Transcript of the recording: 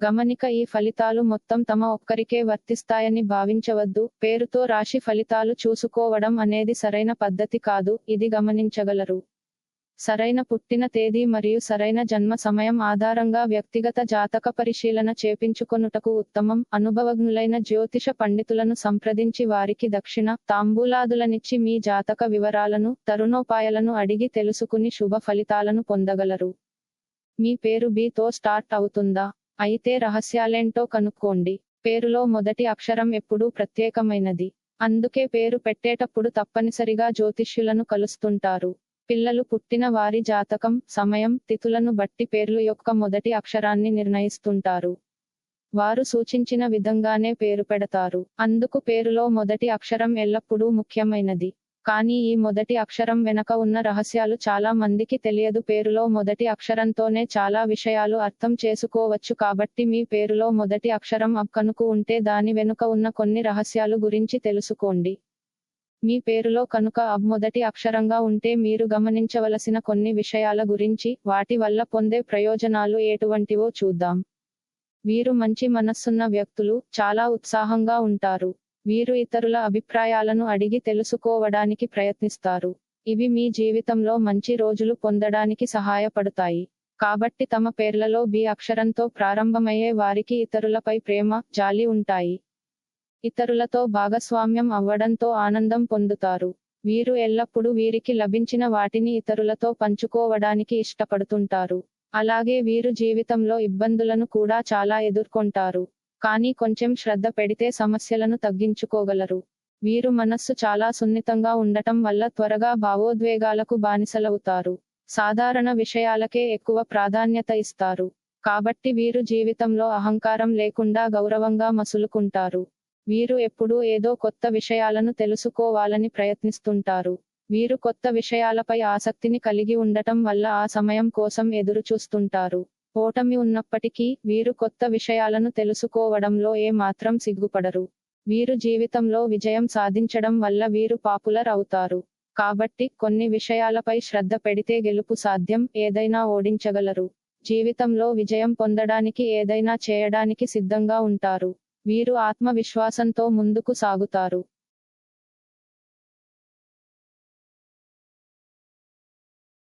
గమనిక ఈ ఫలితాలు మొత్తం తమ ఒక్కరికే వర్తిస్తాయని భావించవద్దు. పేరుతో రాశి ఫలితాలు చూసుకోవడం అనేది సరైన పద్ధతి కాదు, ఇది గమనించగలరు. సరైన పుట్టిన తేదీ మరియు సరైన జన్మ సమయం ఆధారంగా వ్యక్తిగత జాతక పరిశీలన చేపించుకొనుటకు ఉత్తమం. అనుభవజ్ఞులైన జ్యోతిష పండితులను సంప్రదించి వారికి దక్షిణ, తాంబూలాదులనిచ్చి మీ జాతక వివరాలను, తరుణోపాయాలను అడిగి తెలుసుకుని శుభ ఫలితాలను పొందగలరు. మీ పేరు బి తో స్టార్ట్ అవుతుందా? అయితే రహస్యాలేంటో కనుక్కోండి. పేరులో మొదటి అక్షరం ఎప్పుడూ ప్రత్యేకమైనది. అందుకే పేరు పెట్టేటప్పుడు తప్పనిసరిగా జ్యోతిష్యులను కలుస్తుంటారు. పిల్లలు పుట్టిన వారి జాతకం, సమయం, తిథులను బట్టి పేర్లు యొక్క మొదటి అక్షరాన్ని నిర్ణయిస్తుంటారు. వారు సూచించిన విధంగానే పేరు పెడతారు. అందుకు పేరులో మొదటి అక్షరం ఎల్లప్పుడూ ముఖ్యమైనది. కానీ ఈ మొదటి అక్షరం వెనక ఉన్న రహస్యాలు చాలా మందికి తెలియదు. పేరులో మొదటి అక్షరంతోనే చాలా విషయాలు అర్థం చేసుకోవచ్చు. కాబట్టి మీ పేరులో మొదటి అక్షరం అబ్ కనుక ఉంటే దాని వెనుక ఉన్న కొన్ని రహస్యాలు గురించి తెలుసుకోండి. మీ పేరులో కనుక అబ్ మొదటి అక్షరంగా ఉంటే మీరు గమనించవలసిన కొన్ని విషయాల గురించి, వాటి వల్ల పొందే ప్రయోజనాలు ఎటువంటివో చూద్దాం. వీరు మంచి మనస్సున్న వ్యక్తులు, చాలా ఉత్సాహంగా ఉంటారు. వీరు ఇతరుల అభిప్రాయాలను అడిగి తెలుసుకోవడానికి ప్రయత్నిస్తారు. ఇవి మీ జీవితంలో మంచి రోజులు పొందడానికి సహాయపడతాయి. కాబట్టి తమ పేర్లలో బి అక్షరంతో ప్రారంభమయ్యే వారికి ఇతరులపై ప్రేమ, జాలి ఉంటాయి. ఇతరులతో భాగస్వామ్యం అవ్వడంతో ఆనందం పొందుతారు. వీరు ఎల్లప్పుడూ వీరికి లభించిన వాటిని ఇతరులతో పంచుకోవడానికి ఇష్టపడుతుంటారు. అలాగే వీరు జీవితంలో ఇబ్బందులను కూడా చాలా ఎదుర్కొంటారు. కానీ కొంచెం శ్రద్ధ పెడితే సమస్యలను తగ్గించుకోగలరు. వీరు మనస్సు చాలా సున్నితంగా ఉండటం వల్ల త్వరగా భావోద్వేగాలకు బానిసలవుతారు. సాధారణ విషయాలకే ఎక్కువ ప్రాధాన్యత ఇస్తారు. కాబట్టి వీరు జీవితంలో అహంకారం లేకుండా గౌరవంగా మసులుకుంటారు. వీరు ఎప్పుడూ ఏదో కొత్త విషయాలను తెలుసుకోవాలని ప్రయత్నిస్తుంటారు. వీరు కొత్త విషయాలపై ఆసక్తిని కలిగి ఉండటం వల్ల ఆ సమయం కోసం ఎదురుచూస్తుంటారు. ఓటమి ఉన్నప్పటికీ, వీరు కొత్త విషయాలను తెలుసుకోవడంలో ఏ మాత్రం సిగ్గుపడరు. వీరు జీవితంలో విజయం సాధించడం వల్ల వీరు పాపులర్ అవుతారు. కాబట్టి, కొన్ని విషయాలపై శ్రద్ధ పెడితే గెలుపు సాధ్యం, ఏదైనా ఓడించగలరు. జీవితంలో విజయం పొందడానికి ఏదైనా చేయడానికి సిద్ధంగా ఉంటారు. వీరు ఆత్మవిశ్వాసంతో ముందుకు సాగుతారు.